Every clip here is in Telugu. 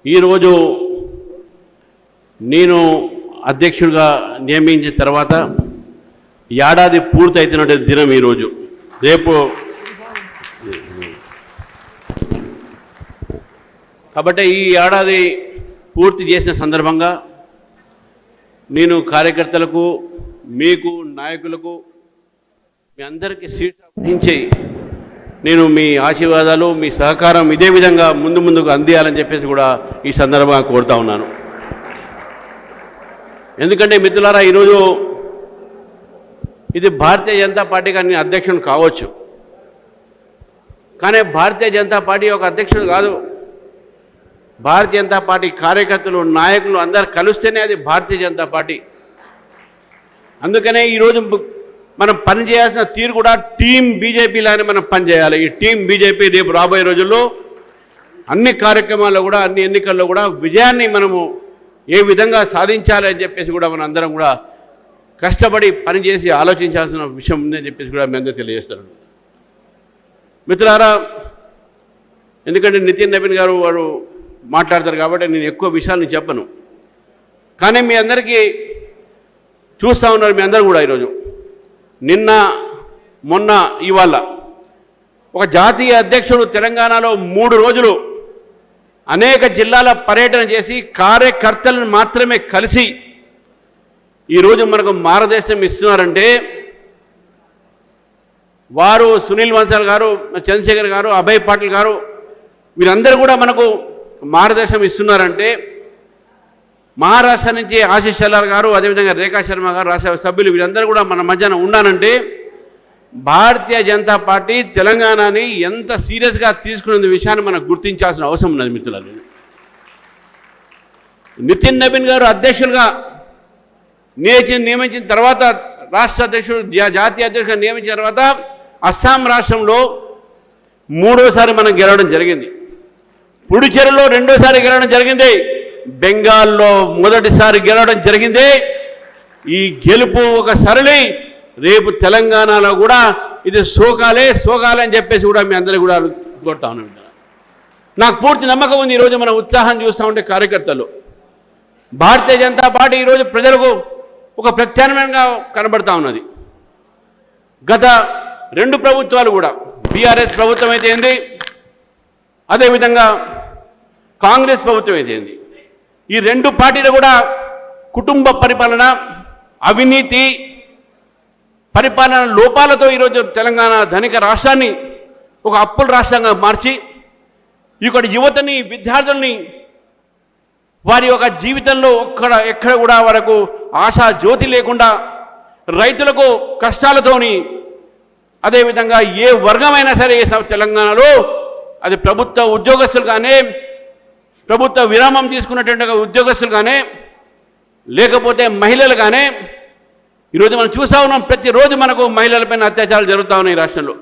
ఈరోజు నేను అధ్యక్షుడిగా నియమించిన తర్వాత ఏడాది పూర్తయితున్న దినం ఈరోజు. రేపు కాబట్టి ఈ ఏడాది పూర్తి చేసిన సందర్భంగా నేను కార్యకర్తలకు, మీకు, నాయకులకు, మీ అందరికీ సీట్ వహించి నేను మీ ఆశీర్వాదాలు, మీ సహకారం ఇదే విధంగా ముందుకు అందియాలని చెప్పేసి కూడా ఈ సందర్భంగా కోరుతా ఉన్నాను. ఎందుకంటే మిత్రులారా, ఈరోజు ఇది భారతీయ జనతా పార్టీగా నేను అధ్యక్షుడు కావచ్చు, కానీ భారతీయ జనతా పార్టీ ఒక అధ్యక్షుడు కాదు. భారతీయ జనతా పార్టీ కార్యకర్తలు, నాయకులు అందరు కలిస్తేనే అది భారతీయ జనతా పార్టీ. అందుకనే ఈరోజు మనం పనిచేయాల్సిన తీరు కూడా టీం బీజేపీలానే మనం పనిచేయాలి. ఈ టీం బీజేపీ రేపు రాబోయే రోజుల్లో అన్ని కార్యక్రమాల్లో కూడా, అన్ని ఎన్నికల్లో కూడా విజయాన్ని మనము ఏ విధంగా సాధించాలి అని చెప్పేసి కూడా మనం అందరం కూడా కష్టపడి పనిచేసి ఆలోచించాల్సిన విషయం ఉందని చెప్పేసి కూడా మీ అందరూ తెలియజేస్తారు. మిత్రులారా, ఎందుకంటే నితిన్ నవీన్ గారు వారు మాట్లాడతారు కాబట్టి నేను ఎక్కువ విషయాలను చెప్పను. కానీ మీ అందరికీ చూస్తూ ఉన్నారు, మీ అందరూ కూడా ఈరోజు నిన్న మొన్న ఇవాళ ఒక జాతీయ అధ్యక్షుడు తెలంగాణలో 3 రోజులు అనేక జిల్లాల పర్యటన చేసి కార్యకర్తలను మాత్రమే కలిసి ఈరోజు మనకు మార్గదర్శనం ఇస్తున్నారంటే వారు సునీల్ బన్సాల్ గారు, చంద్రశేఖర్ గారు, అభయ్ పాటిల్ గారు వీరందరూ కూడా మనకు మార్గదర్శనం ఇస్తున్నారంటే, మహారాష్ట్ర నుంచి ఆశీష్ షల్లార్ గారు, అదేవిధంగా రేఖా శర్మ గారు, రాష్ట్ర సభ్యులు వీరందరూ కూడా మన మధ్యన ఉన్నానంటే భారతీయ జనతా పార్టీ తెలంగాణని ఎంత సీరియస్గా తీసుకునే విషయాన్ని మనం గుర్తించాల్సిన అవసరం ఉన్నది మిత్రులారా. నితిన్ నవీన్ గారు అధ్యక్షులుగా నియమించిన తర్వాత, రాష్ట్ర అధ్యక్షుడు జాతీయ అధ్యక్షుడిగా నియమించిన తర్వాత అస్సాం రాష్ట్రంలో 3వసారి మనం గెలవడం జరిగింది. పుడుచేరిలో 2వసారి గెలవడం జరిగింది. బెంగాల్లో మొదటిసారి గెలవడం జరిగింది. ఈ గెలుపు ఒక సరళి రేపు తెలంగాణలో కూడా ఇది సోకాలే అని చెప్పేసి కూడా మీ అందరికీ కూడా కోరుతా ఉన్నాను. నాకు పూర్తి నమ్మకం ఉంది. ఈరోజు మన ఉత్సాహం చూస్తూ ఉంటే కార్యకర్తలు, భారతీయ జనతా పార్టీ ఈరోజు ప్రజలకు ఒక ప్రత్యామ్నాయంగా కనబడతా ఉన్నది. గత 2 ప్రభుత్వాలు కూడా, బీఆర్ఎస్ ప్రభుత్వం అయితే ఏంది, అదేవిధంగా కాంగ్రెస్ ప్రభుత్వం అయితే ఏంది, ఈ 2 పార్టీలు కూడా కుటుంబ పరిపాలన, అవినీతి పరిపాలన లోపాలతో ఈరోజు తెలంగాణ ధనిక రాష్ట్రాన్ని ఒక అప్పుల రాష్ట్రంగా మార్చి ఇక్కడ యువతని, విద్యార్థుల్ని వారి యొక్క జీవితంలో ఎక్కడ కూడా వరకు ఆశా జ్యోతి లేకుండా, రైతులకు కష్టాలతోని, అదేవిధంగా ఏ వర్గమైనా సరే తెలంగాణలో అది ప్రభుత్వ ఉద్యోగస్తులు కానీ, ప్రభుత్వ విరామం తీసుకున్నటువంటి ఉద్యోగస్తులు కానీ, లేకపోతే మహిళలు కానీ, ఈరోజు మనం చూస్తూ ఉన్నాం. ప్రతిరోజు మనకు మహిళలపైన అత్యాచారాలు జరుగుతూ ఉన్నాయి రాష్ట్రంలో.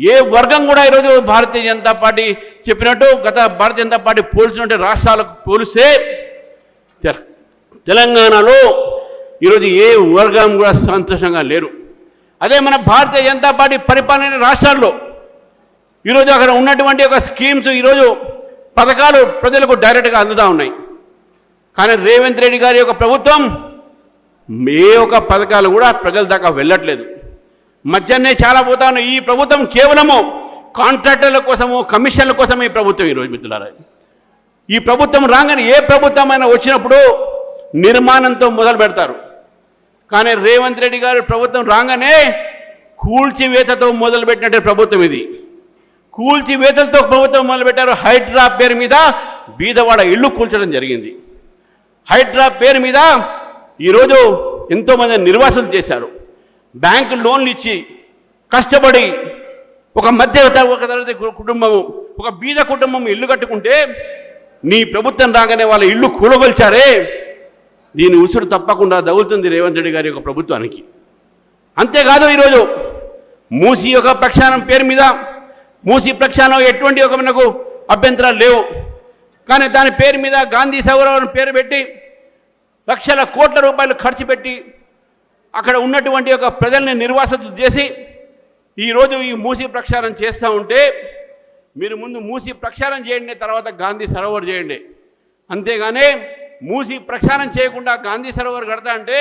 ఏ వర్గం కూడా ఈరోజు భారతీయ జనతా పార్టీ చెప్పినట్టు, గత భారతీయ జనతా పార్టీ పోల్చినట్టు రాష్ట్రాలకు పోలిస్తే తెలంగాణలో ఈరోజు ఏ వర్గం కూడా సంతోషంగా లేరు. అదే మన భారతీయ జనతా పార్టీ పరిపాలన రాష్ట్రాల్లో ఈరోజు అక్కడ ఉన్నటువంటి ఒక స్కీమ్స్, ఈరోజు పథకాలు ప్రజలకు డైరెక్ట్గా అందుతూ ఉన్నాయి. కానీ రేవంత్ రెడ్డి గారి యొక్క ప్రభుత్వం ఏ ఒక్క పథకాలు కూడా ప్రజల దాకా వెళ్ళట్లేదు. మధ్యాహ్నే చాలా పోతా ఉన్నాయి. ఈ ప్రభుత్వం కేవలము కాంట్రాక్టర్ల కోసము, కమిషన్ల కోసం ఈ ప్రభుత్వం ఈరోజు మిత్రులారా. ఈ ప్రభుత్వం రాగానే, ఏ ప్రభుత్వం అయినా వచ్చినప్పుడు నిర్మాణంతో మొదలు పెడతారు. కానీ రేవంత్ రెడ్డి గారి ప్రభుత్వం రాగానే కూల్చివేతతో మొదలుపెట్టినట్టు ప్రభుత్వం ఇది. కూల్చివేతలతో ప్రభుత్వం మొదలుపెట్టారు. హైడ్రా పేరు మీద బీదవాడ ఇళ్ళు కూల్చడం జరిగింది. హైడ్రా పేరు మీద ఈరోజు ఎంతోమంది నిర్వాసులు చేశారు. బ్యాంకు లోన్లు ఇచ్చి కష్టపడి ఒక తరగతి కుటుంబము, ఒక బీద కుటుంబం ఇల్లు కట్టుకుంటే నీ ప్రభుత్వం రాగానే వాళ్ళ ఇల్లు కూలగొల్చారే, దీని ఉసురు తప్పకుండా తగులుతుంది రేవంత్ రెడ్డి గారి యొక్క ప్రభుత్వానికి. అంతేకాదు, ఈరోజు మూసీ యొక్క ప్రక్షాళన పేరు మీద, మూసీ ప్రక్షాళన ఎటువంటి ఒక మనకు అభ్యంతరాలు లేవు. కానీ దాని పేరు మీద గాంధీ సౌరవరం పేరు పెట్టి లక్షల కోట్ల రూపాయలు ఖర్చు పెట్టి అక్కడ ఉన్నటువంటి ఒక ప్రజల్ని నిర్వాసితులు చేసి ఈరోజు ఈ మూసీ ప్రక్షాళన చేస్తూ ఉంటే, మీరు ముందు మూసీ ప్రక్షాళన చేయండి, తర్వాత గాంధీ సరోవర్ చేయండి. అంతేగాని మూసి ప్రక్షాళన చేయకుండా గాంధీ సరోవర్ కడతా అంటే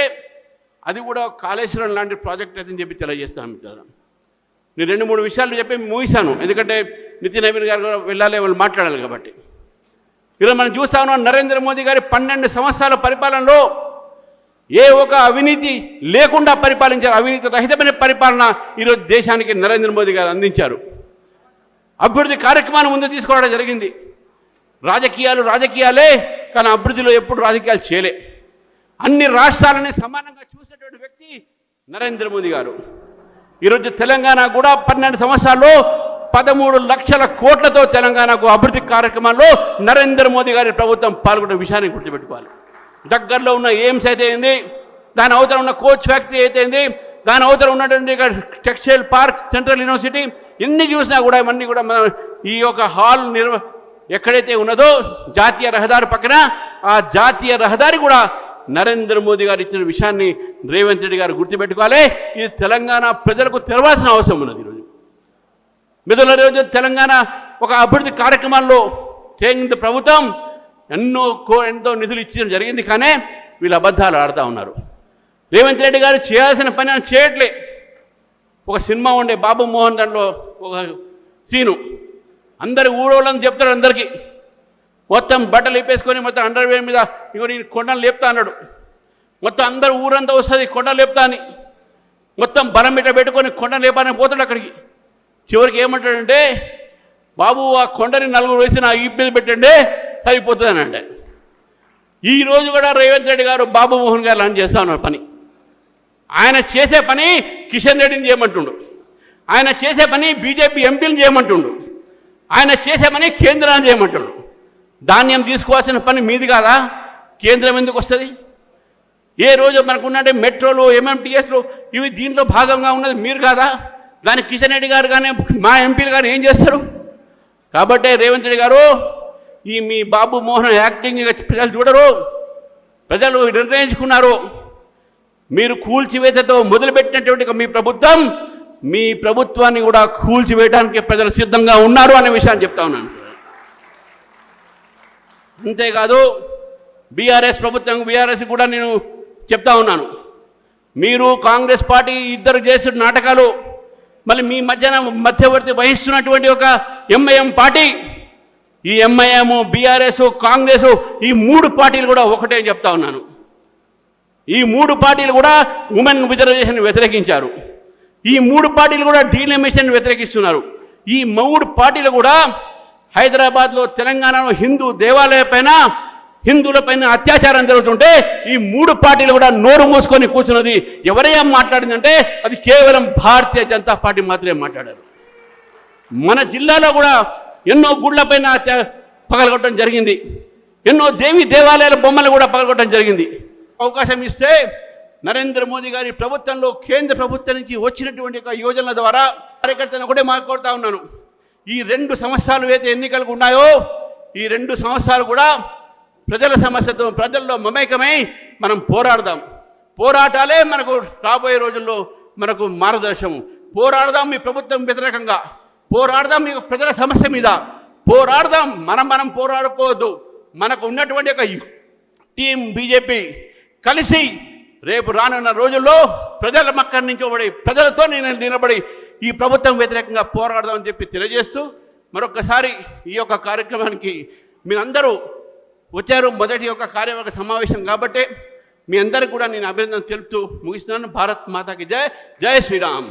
అది కూడా కాళేశ్వరం లాంటి ప్రాజెక్ట్ అని చెప్పి తెలియజేస్తాను మిత్రులు. నేను 2-3 విషయాలు చెప్పి ముగిశాను, ఎందుకంటే నితిన్ నవీన్ గారు కూడా వెళ్ళాలి, వాళ్ళు మాట్లాడాలి కాబట్టి. ఈరోజు మనం చూస్తా ఉన్నాం, నరేంద్ర మోదీ గారి 12 సంవత్సరాల పరిపాలనలో ఏ ఒక అవినీతి లేకుండా పరిపాలించారు, అవినీతి రహితమైన పరిపాలన ఈరోజు దేశానికి నరేంద్ర మోదీ గారు అందించారు. అభివృద్ధి కార్యక్రమాన్ని ముందు తీసుకోవడం జరిగింది. రాజకీయాలే, కానీ అభివృద్ధిలో ఎప్పుడు రాజకీయాలు చేయలే. అన్ని రాష్ట్రాలని సమానంగా చూసినటువంటి వ్యక్తి నరేంద్ర మోదీ గారు. ఈరోజు తెలంగాణ కూడా 12 సంవత్సరాల్లో 13 లక్షల కోట్లతో తెలంగాణకు అభివృద్ధి కార్యక్రమాల్లో నరేంద్ర మోదీ గారి ప్రభుత్వం పాల్గొన్న విషయాన్ని గుర్తుపెట్టుకోవాలి. దగ్గరలో ఉన్న ఎయిమ్స్ అయితే ఏంది, దాని అవతల ఉన్న కోచ్ ఫ్యాక్టరీ అయితే ఏంది, దాని అవతల ఉన్నటువంటి టెక్స్టైల్ పార్క్, సెంట్రల్ యూనివర్సిటీ, ఎన్ని చూసినా కూడా ఇవన్నీ కూడా ఈ యొక్క హాల్ ఎక్కడైతే ఉన్నదో జాతీయ రహదారి పక్కన, ఆ జాతీయ రహదారి కూడా నరేంద్ర మోదీ గారు ఇచ్చిన విషయాన్ని రేవంత్ రెడ్డి గారు గుర్తుపెట్టుకోవాలి. ఇది తెలంగాణ ప్రజలకు తెలవాల్సిన అవసరం ఉన్నది. ఈరోజు తెలంగాణ ఒక అభివృద్ధి కార్యక్రమాల్లో కేంద్ర ప్రభుత్వం ఎంతో నిధులు ఇచ్చడం జరిగింది, కానీ వీళ్ళు అబద్ధాలు ఆడుతూ ఉన్నారు. రేవంత్ రెడ్డి గారు చేయాల్సిన పని అని చేయట్లే. ఒక సినిమా ఉండే బాబు మోహన్, దాంట్లో ఒక సీను, అందరి ఊరోళ్ళని చెప్తాడు, అందరికీ మొత్తం బట్టలు ఇప్పేసుకొని మొత్తం అండర్వేర్ మీద ఇగో నేను కొండలు లేపుతా అన్నాడు. మొత్తం అందరు ఊరంతా వస్తుంది కొండలు లేపుతా అని, మొత్తం బలం పెట్టుకొని కొండలు లేపాలని పోతాడు. అక్కడికి చివరికి ఏమంటాడంటే, బాబు ఆ కొండని 4 వేసి నా ఈ మీద పెట్టండి సరిపోతుంది అని అంటే. ఈరోజు కూడా రేవంత్ రెడ్డి గారు బాబు మోహన్ గారు లాంటి చేస్తా ఉన్నారు పని. ఆయన చేసే పని కిషన్ రెడ్డిని చేయమంటుండు, ఆయన చేసే పని బీజేపీ ఎంపీని చేయమంటుండు, ఆయన చేసే పని కేంద్రాన్ని చేయమంటుండు. ధాన్యం తీసుకోవాల్సిన పని మీది కాదా? కేంద్రం ఎందుకు వస్తుంది? ఏ రోజు మనకున్నట్టే మెట్రోలు, ఎంఎంటీఎస్లు ఇవి దీంట్లో భాగంగా ఉన్నది మీరు కాదా? దానికి కిషన్ రెడ్డి గారు కానీ మా ఎంపీలు కానీ ఏం చేస్తారు? కాబట్టి రేవంత్ రెడ్డి గారు, ఈ మీ బాబు మోహన్ యాక్టింగ్ ప్రజలు చూడరు, ప్రజలు నిర్ణయించుకున్నారు. మీరు కూల్చివేతతో మొదలుపెట్టినటువంటి మీ ప్రభుత్వాన్ని కూడా కూల్చివేయడానికి ప్రజలు సిద్ధంగా ఉన్నారు అనే విషయాన్ని చెప్తా ఉన్నాను. అంతేకాదు బీఆర్ఎస్ ప్రభుత్వం, బీఆర్ఎస్ కూడా నేను చెప్తా ఉన్నాను, మీరు కాంగ్రెస్ పార్టీ ఇద్దరు చేసిన నాటకాలు, మళ్ళీ మీ మధ్యవర్తి వహిస్తున్నటువంటి ఒక ఎంఐఎం పార్టీ, ఈ ఎంఐఎం, బీఆర్ఎస్, కాంగ్రెస్, ఈ 3 పార్టీలు కూడా ఒకటే చెప్తా ఉన్నాను. ఈ 3 పార్టీలు కూడా ఉమెన్ రిజర్వేషన్ వ్యతిరేకించారు. ఈ 3 పార్టీలు కూడా డీలిమిటేషన్ వ్యతిరేకిస్తున్నారు. ఈ 3 పార్టీలు కూడా హైదరాబాద్లో, తెలంగాణలో హిందూ దేవాలయాలపైన, హిందువులపైన అత్యాచారం జరుగుతుంటే ఈ 3 పార్టీలు కూడా నోరు మూసుకొని కూర్చున్నది ఎవరైనా మాట్లాడిందంటే అది కేవలం భారతీయ జనతా పార్టీ మాత్రమే మాట్లాడారు. మన జిల్లాలో కూడా ఎన్నో గుళ్ళపైన పగలగొట్టడం జరిగింది, ఎన్నో దేవీ దేవాలయాల బొమ్మలు కూడా పగలగొట్టడం జరిగింది. అవకాశం ఇస్తే నరేంద్ర మోదీ గారి ప్రభుత్వంలో, కేంద్ర ప్రభుత్వం నుంచి వచ్చినటువంటి ఒక యోజనల ద్వారా కార్యకర్తను ఒకటే మాట్లాడుతూ ఉన్నాను, ఈ 2 సంవత్సరాలు ఏదైతే ఎన్నికలకు ఉన్నాయో ఈ 2 సంవత్సరాలు కూడా ప్రజల సమస్యతో ప్రజల్లో మమేకమై మనం పోరాడదాం. పోరాటాలే మనకు రాబోయే రోజుల్లో మనకు మార్గదర్శనం. పోరాడదాం మీ ప్రభుత్వం వ్యతిరేకంగా, పోరాడదాం మీ ప్రజల సమస్య మీద పోరాడదాం. మనం పోరాడుకోవద్దు. మనకు ఉన్నటువంటి ఒక టీం బీజేపీ కలిసి రేపు రానున్న రోజుల్లో ప్రజల మక్కడి నుంచి ప్రజలతో నిలబడి ఈ ప్రభుత్వం వ్యతిరేకంగా పోరాడదామని చెప్పి తెలియజేస్తూ మరొకసారి ఈ యొక్క కార్యక్రమానికి మీరందరూ వచ్చారు. మొదటి యొక్క కార్యవర్గ సమావేశం కాబట్టి మీ అందరికీ కూడా నేను అభినందన తెలుపుతూ ముగిస్తున్నాను. భారత్ మాతాకి జై. జై శ్రీరామ్.